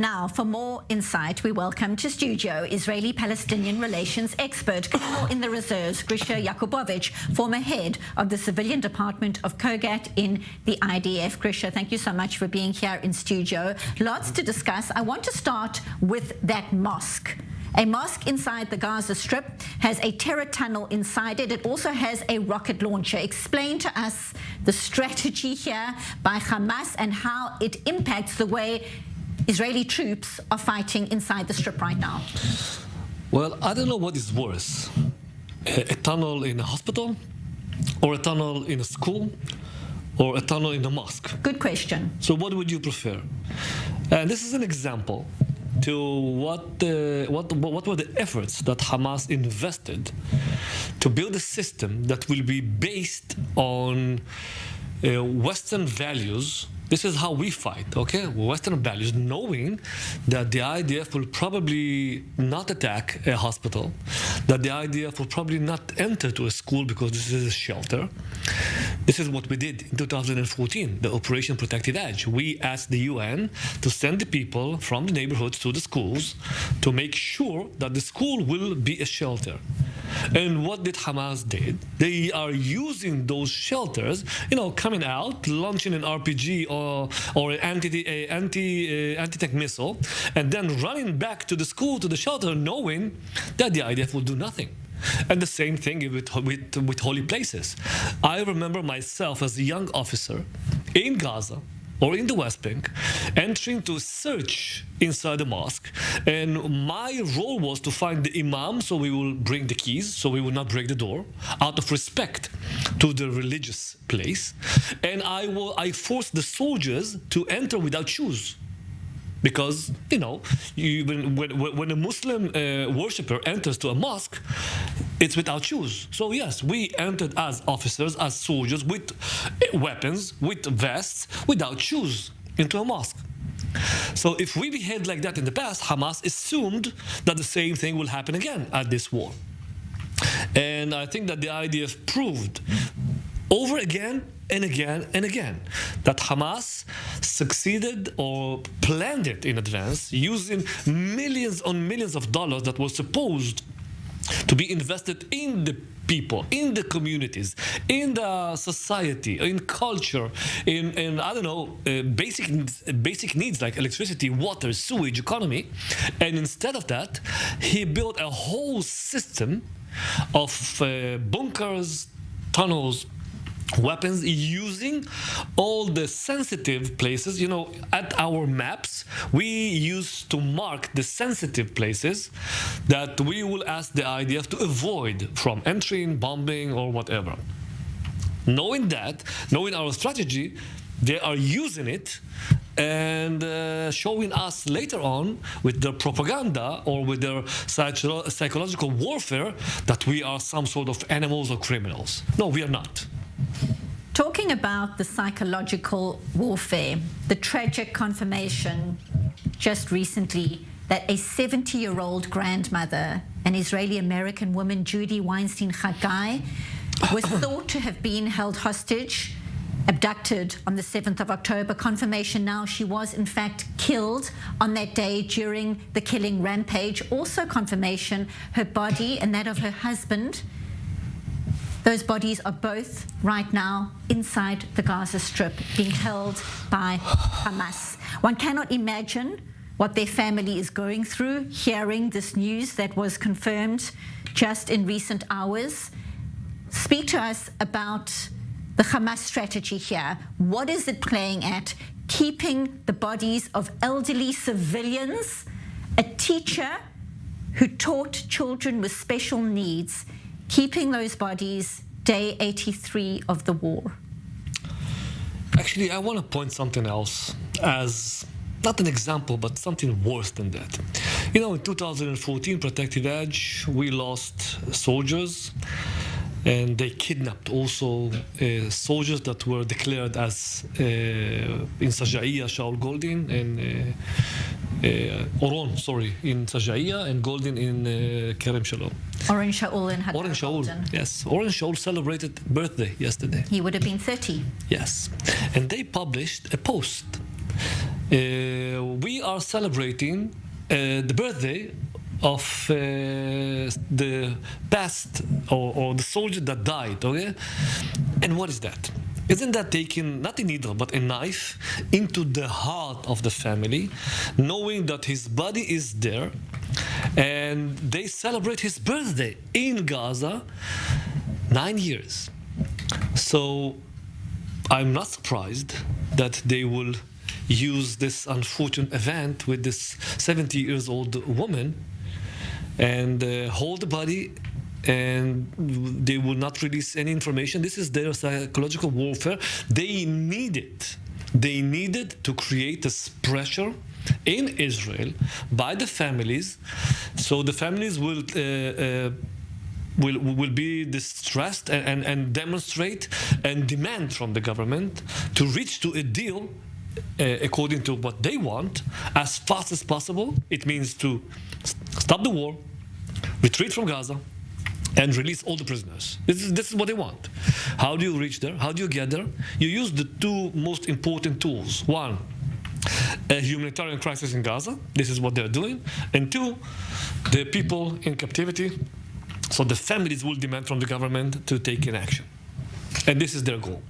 Now, for more insight, we welcome to studio Israeli-Palestinian relations expert, Colonel in the Reserves, Grisha Yakubovich, former head of the Civilian Department of COGAT in the IDF. Grisha, thank you so much for being here in studio. Lots to discuss. I want to start with that mosque. A mosque inside the Gaza Strip has a terror tunnel inside it. It also has a rocket launcher. Explain to us the strategy here by Hamas and how it impacts the way Israeli troops are fighting inside the Strip right now. Well, I don't know what is worse, a tunnel in a hospital, or a tunnel in a school, or a tunnel in a mosque. Good question. So what would you prefer? And this is an example to what were the efforts that Hamas invested to build a system that will be based on Western values. This is how we fight, okay? Western values, knowing that the IDF will probably not attack a hospital, that the IDF will probably not enter to a school because this is a shelter. This is what we did in 2014, the Operation Protected Edge. We asked the UN to send the people from the neighborhoods to the schools to make sure that the school will be a shelter. And what did Hamas did? They are using those shelters, coming out, launching an RPG or an anti-tank missile, and then running back to the school, to the shelter, knowing that the IDF will do nothing. And the same thing with holy places. I remember myself as a young officer in Gaza or in the West Bank, entering to search inside the mosque. And my role was to find the imam, so we will bring the keys, so we will not break the door, out of respect to the religious place. And I forced the soldiers to enter without shoes. Because, when a Muslim worshipper enters to a mosque, it's without shoes. So yes, we entered as officers, as soldiers, with weapons, with vests, without shoes, into a mosque. So if we behaved like that in the past, Hamas assumed that the same thing will happen again at this war. And I think that the IDF proved over again and again and again that Hamas succeeded or planned it in advance, using millions on millions of dollars that was supposed to be invested in the people, in the communities, in the society, in culture, in I don't know, basic needs like electricity, water, sewage, economy. And instead of that, he built a whole system of bunkers, tunnels, weapons, using all the sensitive places. At our maps, we used to mark the sensitive places that we will ask the IDF to avoid from entering, bombing, or whatever. Knowing our strategy, they are using it and showing us later on with their propaganda or with their psychological warfare that we are some sort of animals or criminals. No, we are not. Talking about the psychological warfare, the tragic confirmation just recently that a 70-year-old grandmother, an Israeli-American woman, Judy Weinstein, was thought to have been held hostage, abducted on the 7th of October. Confirmation now she was in fact killed on that day during the killing rampage. Also confirmation her body and that of her husband, those bodies are both right now inside the Gaza Strip, being held by Hamas. One cannot imagine what their family is going through, hearing this news that was confirmed just in recent hours. Speak to us about the Hamas strategy here. What is it playing at? Keeping the bodies of elderly civilians, a teacher who taught children with special needs, keeping those bodies day 83 of the war. Actually, I want to point something else as not an example, but something worse than that. In 2014, Protected Edge, we lost soldiers, and they kidnapped also soldiers that were declared as in Sajaiya, Shaul Goldin, and Oron, in Sajaiya, and Goldin in Kerem Shalom. Oren Shaul and Oren Shaul, yes. Oren Shaul celebrated birthday yesterday. He would have been 30. Yes. And they published a post we are celebrating the birthday of the past or the soldier that died, okay? And what is that? Isn't that taking not a needle but a knife into the heart of the family, knowing that his body is there, and they celebrate his birthday in Gaza 9 years. So I'm not surprised that they will use this unfortunate event with this 70-year-old woman and hold the body, and they will not release any information. This is their psychological warfare. They needed to create this pressure in Israel by the families, so the families will be distressed and demonstrate and demand from the government to reach to a deal according to what they want as fast as possible. It means to stop the war, retreat from Gaza, and release all the prisoners. This is what they want. How do you reach there? How do you get there? You use the two most important tools. One, a humanitarian crisis in Gaza. This is what they're doing. And two, the people in captivity. So the families will demand from the government to take an action. And this is their goal.